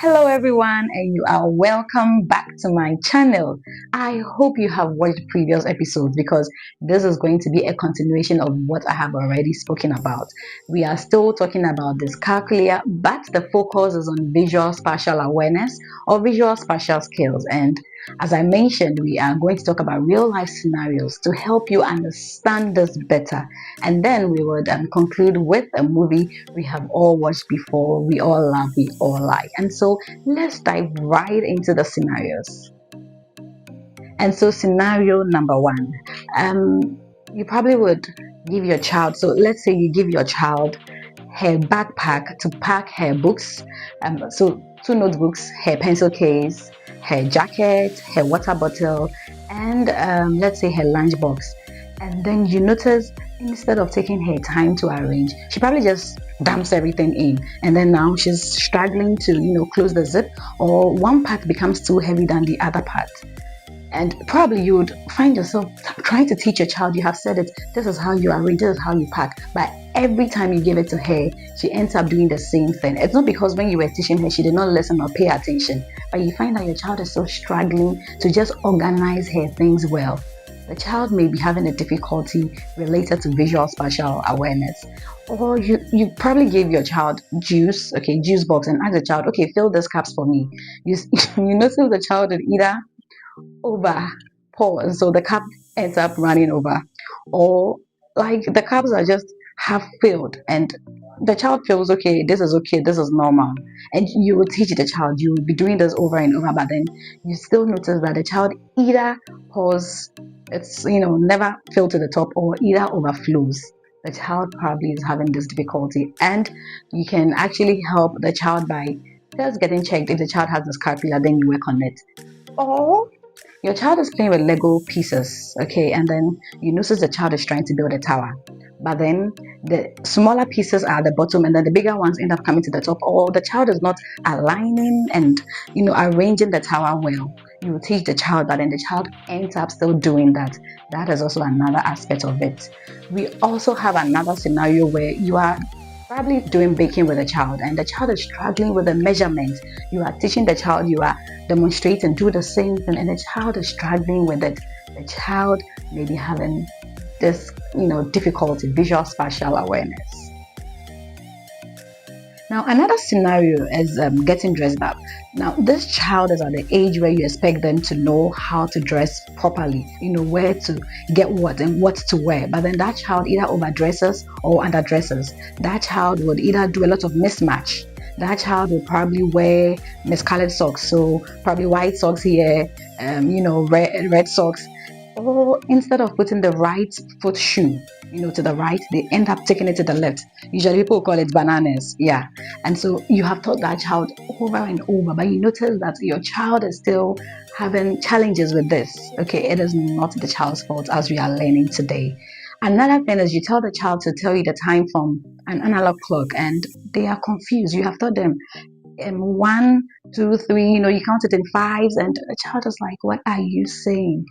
Hello everyone, and you are welcome back to my channel. I hope you have watched previous episodes because this is going to be a continuation of what I have already spoken about. We are still talking about dyscalculia, but the focus is on visual spatial awareness or visual spatial skills. And as I mentioned, we are going to talk about real life scenarios to help you understand this better. And then we would conclude with a movie we have all watched before, we all love, we all like. And so let's dive right into the scenarios. And so, scenario number one, um, you probably would give your child. So, let's say you give your child her backpack to pack her books. So, two notebooks, her pencil case, her jacket, her water bottle, and let's say her lunchbox. And then you notice instead of taking her time to arrange, she probably just dumps everything in. And then now she's struggling to, close the zip, or one part becomes too heavy than the other part. And probably you would find yourself trying to teach your child. You have said it, this is how you arrange, this is how you pack. But every time you give it to her, she ends up doing the same thing. It's not because when you were teaching her, she did not listen or pay attention. But you find that your child is still struggling to just organize her things well. The child may be having a difficulty related to visual spatial awareness. Or you probably gave your child juice, okay, juice box, and asked the child, okay, fill these cups for me. You notice the child would either over pour, and so the cup ends up running over, or like the cups are just half filled, and the child feels okay, this is normal, and you will teach the child, you will be doing this over and over, but then you still notice that the child either pours, it's never filled to the top, or either overflows. The child probably is having this difficulty, and you can actually help the child by just getting checked. If the child has dyscalculia, then you work on it. Or your child is playing with Lego pieces, okay, and then you notice the child is trying to build a tower. But then the smaller pieces are at the bottom, and then the bigger ones end up coming to the top, or the child is not aligning and arranging the tower well. You will teach the child, but then the child ends up still doing that. That is also another aspect of it. We also have another scenario where you are probably doing baking with a child, and the child is struggling with the measurements. You are teaching the child, you are demonstrating, do the same thing, and the child is struggling with it. The child may be having this difficulty, visual spatial awareness. Now, another scenario is getting dressed up. Now, this child is at the age where you expect them to know how to dress properly, where to get what and what to wear. But then that child either overdresses or underdresses. That child would either do a lot of mismatch. That child will probably wear miscolored socks, so probably white socks here, red socks. Or instead of putting the right foot shoe, to the right, they end up taking it to the left. Usually people call it bananas. Yeah. And so you have taught that child over and over, but you notice that your child is still having challenges with this. Okay, it is not the child's fault, as we are learning today. Another thing is you tell the child to tell you the time from an analog clock, and they are confused. You have taught them 1, 2, 3, you count it in fives, and the child is like, what are you saying?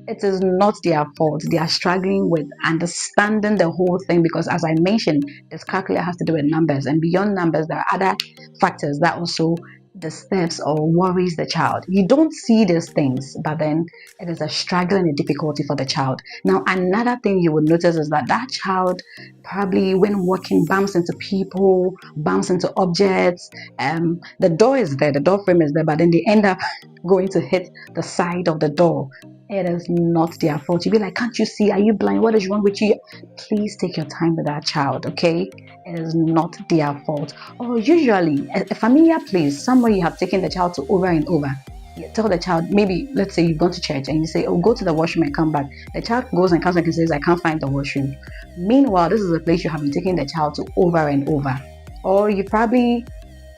It is not their fault. They are struggling with understanding the whole thing because, as I mentioned, dyscalculia has to do with numbers, and beyond numbers, there are other factors that also disturbs or worries the child. You don't see these things, but then it is a struggle and a difficulty for the child. Now, another thing you would notice is that that child probably, when walking, bumps into people, bumps into objects. The door is there, the door frame is there, but then they end up going to hit the side of the door. It is not their fault. You be like, can't you see? Are you blind? What is wrong with you? Please take your time with that child, okay? It is not their fault. Or usually, a familiar place, somewhere you have taken the child to over and over. You tell the child, maybe, let's say you've gone to church and you say, oh, go to the washroom and come back. The child goes and comes back and says, I can't find the washroom. Meanwhile, this is a place you have been taking the child to over and over. Or you probably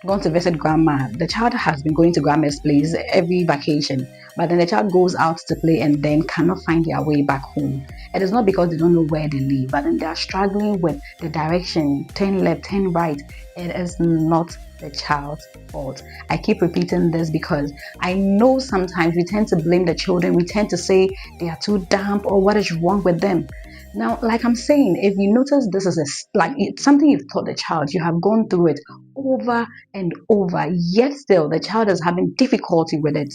gone to visit grandma. The child has been going to grandma's place every vacation, but then the child goes out to play and then cannot find their way back home. It is not because they don't know where they live, but then they are struggling with the direction, turn left, turn right. It is not the child's fault. I keep repeating this because I know sometimes we tend to blame the children. We tend to say they are too dumb or what is wrong with them. Now, like I'm saying, if you notice this is like it's something you've taught the child, you have gone through it over and over, yet still the child is having difficulty with it.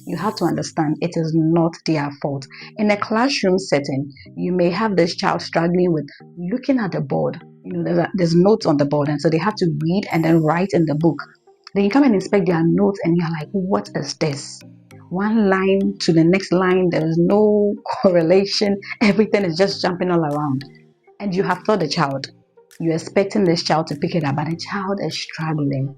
You have to understand it is not their fault. In a classroom setting, you may have this child struggling with looking at the board. There's notes on the board, and so they have to read and then write in the book. Then you come and inspect their notes, and you're like, what is this? One line to the next line, there is no correlation. Everything is just jumping all around. And you have taught the child. You're expecting this child to pick it up, but the child is struggling.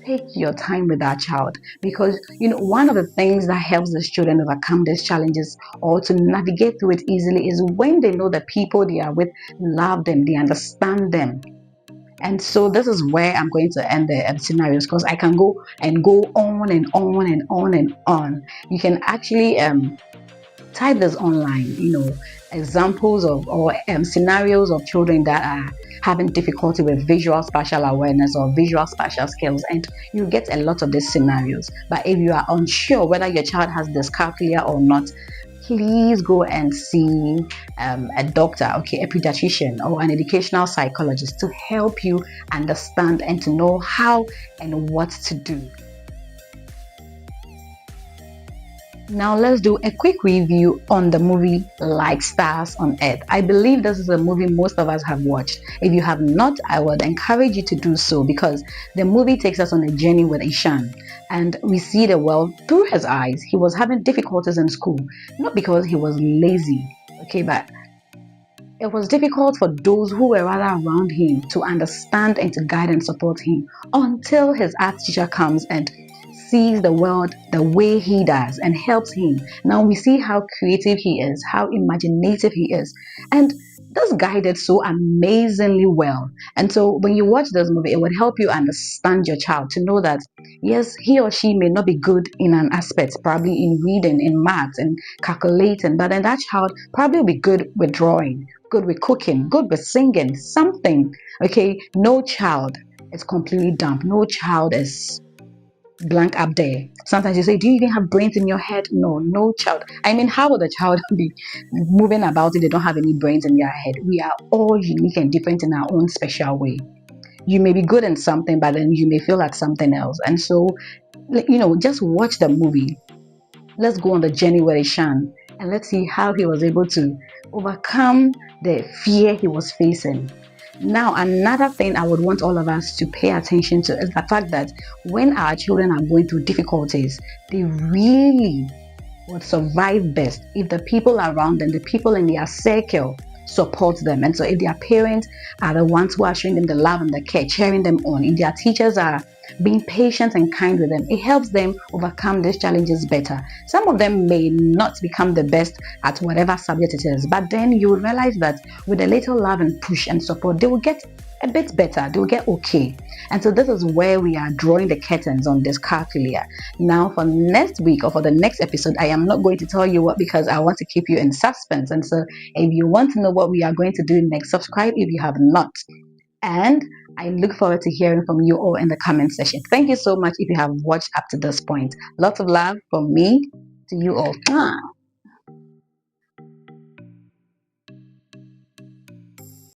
Take your time with that child, because one of the things that helps these children overcome these challenges or to navigate through it easily is when they know the people they are with love them, they understand them. And so this is where I'm going to end the scenarios, because I can go on and on and on and on. You can actually type this online, examples of or scenarios of children that are having difficulty with visual spatial awareness or visual spatial skills, and you get a lot of these scenarios. But if you are unsure whether your child has dyscalculia or not, please go and see a doctor, okay, a pediatrician or an educational psychologist to help you understand and to know how and what to do. Now let's do a quick review on the movie Like Stars on Earth. I believe this is a movie most of us have watched. If you have not, I would encourage you to do so, because the movie takes us on a journey with Ishan, and we see the world through his eyes. He was having difficulties in school, not because he was lazy, okay, but it was difficult for those who were rather around him to understand and to guide and support him, until his art teacher comes and sees the world the way he does and helps him. Now we see how creative he is, how imaginative he is. And this guy did so amazingly well. And so when you watch this movie, it would help you understand your child, to know that yes, he or she may not be good in an aspect, probably in reading, in maths, and calculating, but then that child probably will be good with drawing, good with cooking, good with singing, something. Okay, no child is completely dumb. No child is blank up there. Sometimes you say, do you even have brains in your head? No, no child. I mean, how would a child be moving about if they don't have any brains in their head? We are all unique and different in our own special way. You may be good in something, but then you may feel like something else. And so, just watch the movie. Let's go on the journey with Ishan, and let's see how he was able to overcome the fear he was facing. Now, another thing I would want all of us to pay attention to is the fact that when our children are going through difficulties, they really would survive best if the people around them, the people in their circle, support them. And so if their parents are the ones who are showing them the love and the care, cheering them on, if their teachers are being patient and kind with them, it helps them overcome these challenges better. Some of them may not become the best at whatever subject it is, but then you will realize that with a little love and push and support, they will get a bit better, they will get okay. And so this is where we are drawing the curtains on Dyscalculia. Now for next week or for the next episode, I am not going to tell you what, because I want to keep you in suspense. And so if you want to know what we are going to do next, subscribe if you have not. And I look forward to hearing from you all in the comment section. Thank you so much if you have watched up to this point. Lots of love from me to you all.